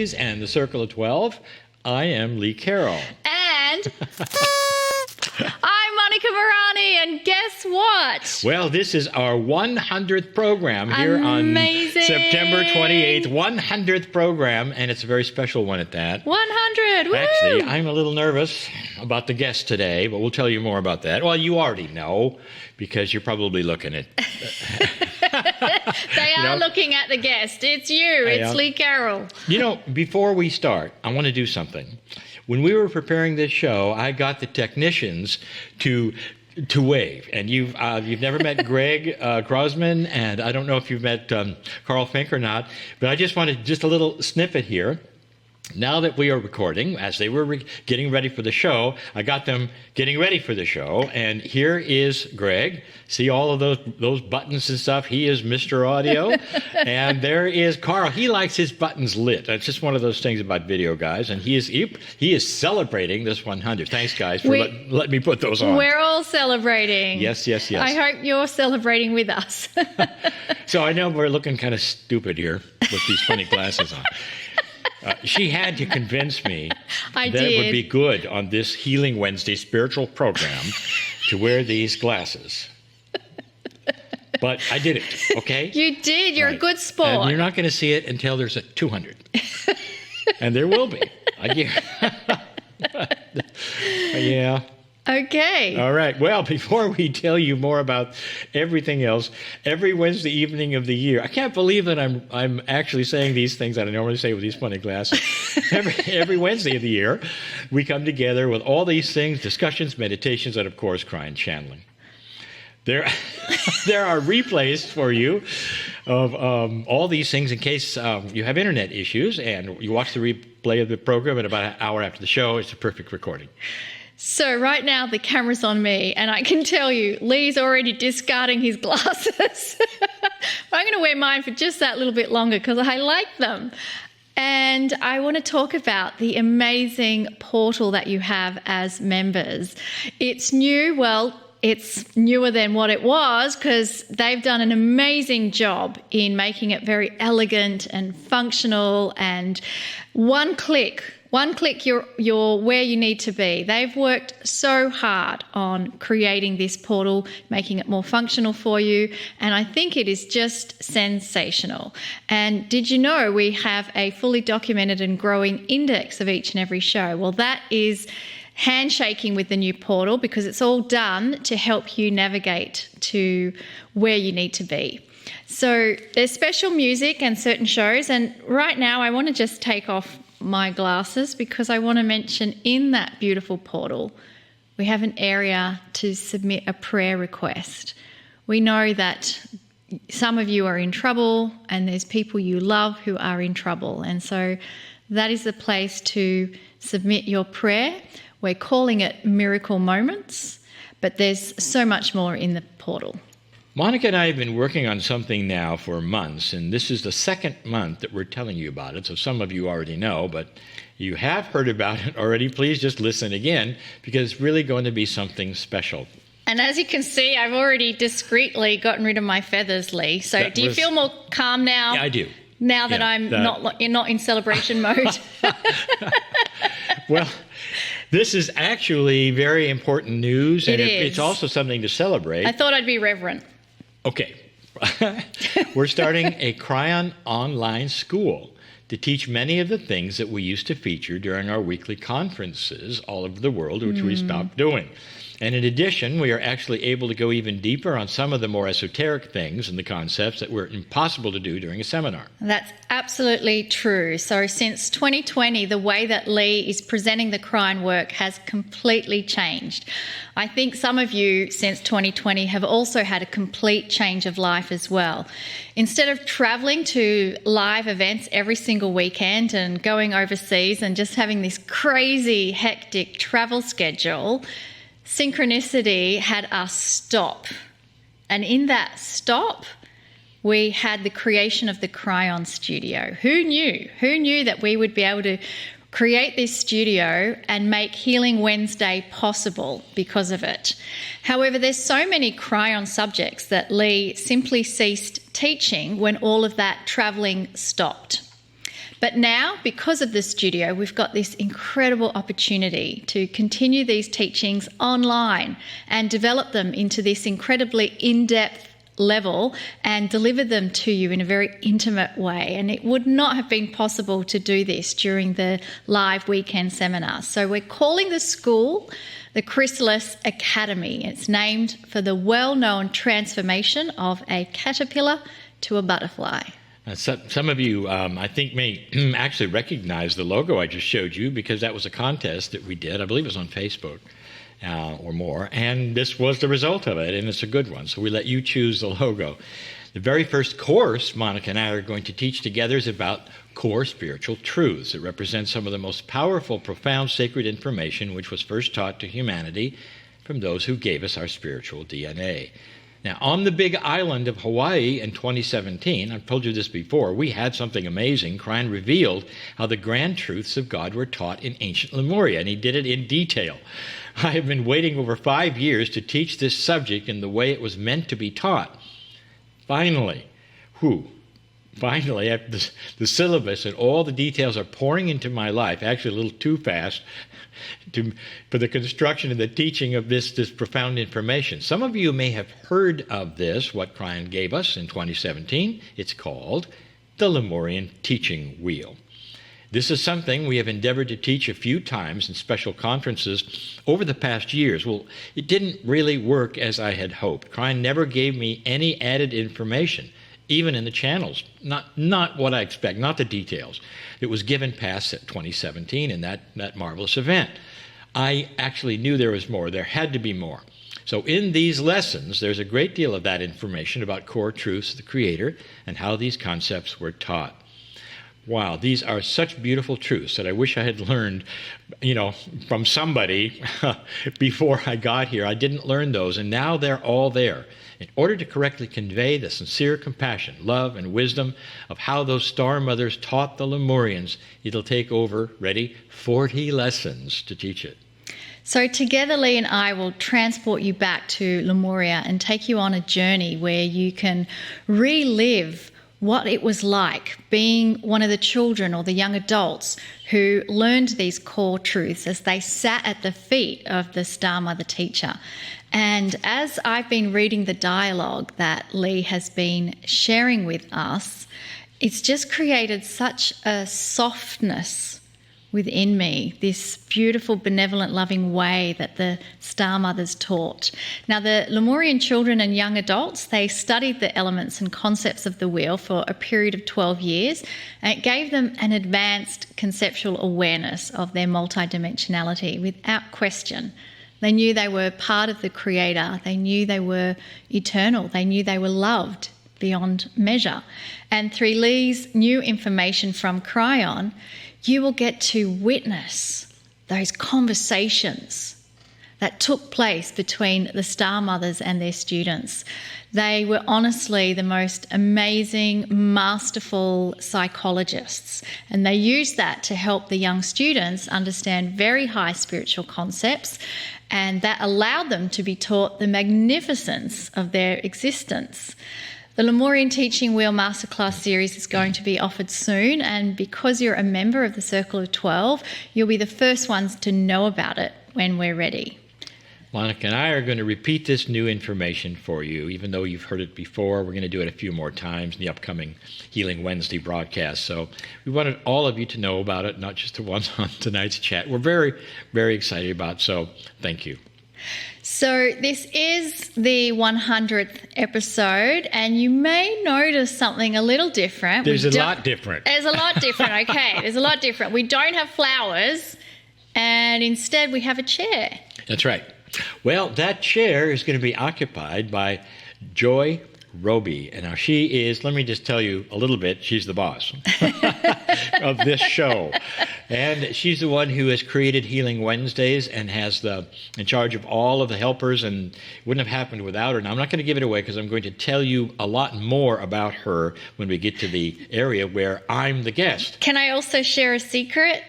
And the Circle of 12. I am Lee Carroll. And I'm Monica Morani, and guess what? Well, this is our 100th program here on September 28th. 100th program, and it's a very special one at that. 100! Woo! Actually, I'm a little nervous about the guest today, but we'll tell you more about that. Well, you already know, because you're probably looking at... They are looking at the guest. It's you. It's Lee Carroll. You know, before we start, I want to do something. When we were preparing this show, I got the technicians to wave. And you've never met Greg Grossman, and I don't know if you've met Carl Fink or not, but I just wanted just a little snippet here. Now that we are recording, as they were getting ready for the show, I got them getting ready for the show. And here is Greg. See all of those buttons and stuff? He is Mr. Audio. And there is Carl. He likes his buttons lit. That's just one of those things about video, guys. And he is celebrating this 100. Thanks, guys, for letting me put those on. We're all celebrating. Yes. I hope you're celebrating with us. So I know we're looking kind of stupid here with these funny glasses on. She had to convince me it would be good on this Healing Wednesday spiritual program to wear these glasses. But I did it, okay? You did. You're a good sport. And you're not going to see it until there's a 200. And there will be. Yeah. Okay. All right. Well, before we tell you more about everything else, every Wednesday evening of the year, I can't believe that I'm actually saying these things that I normally say with these funny glasses. Every Wednesday of the year, we come together with all these things, discussions, meditations, and of course, Cryon channeling. There are replays for you of all these things in case you have internet issues and you watch the replay of the program at about an hour after the show. It's a perfect recording. So right now the camera's on me, and I can tell you, Lee's already discarding his glasses. I'm going to wear mine for just that little bit longer because I like them. And I want to talk about the amazing portal that you have as members. It's new. Well, it's newer than what it was because they've done an amazing job in making it very elegant and functional, and one click, you're where you need to be. They've worked so hard on creating this portal, making it more functional for you, and I think it is just sensational. And did you know we have a fully documented and growing index of each and every show? Well, that is handshaking with the new portal because it's all done to help you navigate to where you need to be. So there's special music and certain shows, and right now I want to just take off my glasses because I want to mention in that beautiful portal we have an area to submit a prayer request. We know that some of you are in trouble and there's people you love who are in trouble, and so that is the place to submit your prayer. We're calling it Miracle Moments, but there's so much more in the portal. Monica and I have been working on something now for months, and this is the second month that we're telling you about it, so some of you already know, but you have heard about it already. Please just listen again, because it's really going to be something special. And as you can see, I've already discreetly gotten rid of my feathers, Lee. So do you feel more calm now? Yeah, I do. Now that I'm not in celebration mode? Well, this is actually very important news, and it's also something to celebrate. I thought I'd be reverent. Okay. We're starting a Cryon Online School to teach many of the things that we used to feature during our weekly conferences all over the world, which we stopped doing. And in addition, we are actually able to go even deeper on some of the more esoteric things and the concepts that were impossible to do during a seminar. That's absolutely true. So since 2020, the way that Lee is presenting the Cryon work has completely changed. I think some of you since 2020 have also had a complete change of life as well. Instead of traveling to live events every single weekend and going overseas and just having this crazy, hectic travel schedule, synchronicity had us stop. And in that stop, we had the creation of the Cryon Studio. Who knew? Who knew that we would be able to create this studio and make Healing Wednesday possible because of it? However, there's so many Cryon subjects that Lee simply ceased teaching when all of that travelling stopped. But now, because of the studio, we've got this incredible opportunity to continue these teachings online and develop them into this incredibly in-depth level and deliver them to you in a very intimate way. And it would not have been possible to do this during the live weekend seminars. So we're calling the school the Chrysalis Academy. It's named for the well-known transformation of a caterpillar to a butterfly. Some of you, I think, may actually recognize the logo I just showed you, because that was a contest that we did. I believe it was on Facebook or more, and this was the result of it, and it's a good one. So we let you choose the logo. The very first course Monica and I are going to teach together is about core spiritual truths. It represents some of the most powerful, profound, sacred information which was first taught to humanity from those who gave us our spiritual DNA. Now, on the big island of Hawaii in 2017, I've told you this before, we had something amazing. Cryon revealed how the grand truths of God were taught in ancient Lemuria, and he did it in detail. I have been waiting over 5 years to teach this subject in the way it was meant to be taught. Finally, the syllabus and all the details are pouring into my life, actually a little too fast, for the construction and the teaching of this profound information. Some of you may have heard of this, what Kryon gave us in 2017. It's called the Lorian Teaching Wheel. This is something we have endeavored to teach a few times in special conferences over the past years. Well, it didn't really work as I had hoped. Kryon never gave me any added information, even in the channels. Not what I expect, not the details. It was given past 2017 in that marvelous event. I actually knew there was more. There had to be more. So in these lessons, there's a great deal of that information about core truths of the Creator and how these concepts were taught. Wow, these are such beautiful truths that I wish I had learned, from somebody before I got here. I didn't learn those, and now they're all there. In order to correctly convey the sincere compassion, love, and wisdom of how those star mothers taught the Lemurians, it'll take over, 40 lessons to teach it. So together, Lee and I will transport you back to Lemuria and take you on a journey where you can relive what it was like being one of the children or the young adults who learned these core truths as they sat at the feet of the Star Mother teacher. And as I've been reading the dialogue that Lee has been sharing with us, it's just created such a softness within me, this beautiful, benevolent, loving way that the Star Mothers taught. Now, the Lemurian children and young adults, they studied the elements and concepts of the wheel for a period of 12 years, and it gave them an advanced conceptual awareness of their multidimensionality without question. They knew they were part of the Creator. They knew they were eternal. They knew they were loved beyond measure. And through Lee's new information from Cryon, you will get to witness those conversations that took place between the Star Mothers and their students. They were honestly the most amazing, masterful psychologists, and they used that to help the young students understand very high spiritual concepts, and that allowed them to be taught the magnificence of their existence. The Lorian Teaching Wheel Masterclass series is going to be offered soon, and because you're a member of the Circle of 12, you'll be the first ones to know about it when we're ready. Monica and I are going to repeat this new information for you, even though you've heard it before. We're going to do it a few more times in the upcoming Healing Wednesday broadcast. So we wanted all of you to know about it, not just the ones on tonight's chat. We're very, very excited about it, so thank you. So this is the 100th episode, and you may notice something a little different. There's a lot different. There's a lot different, okay. There's a lot different. We don't have flowers, and instead we have a chair. That's right. Well, that chair is going to be occupied by Joy Roby. And now she is, let me just tell you a little bit, she's the boss of this show. And she's the one who has created Healing Wednesdays and has in charge of all of the helpers, and it wouldn't have happened without her. Now, I'm not going to give it away because I'm going to tell you a lot more about her when we get to the area where I'm the guest. Can I also share a secret?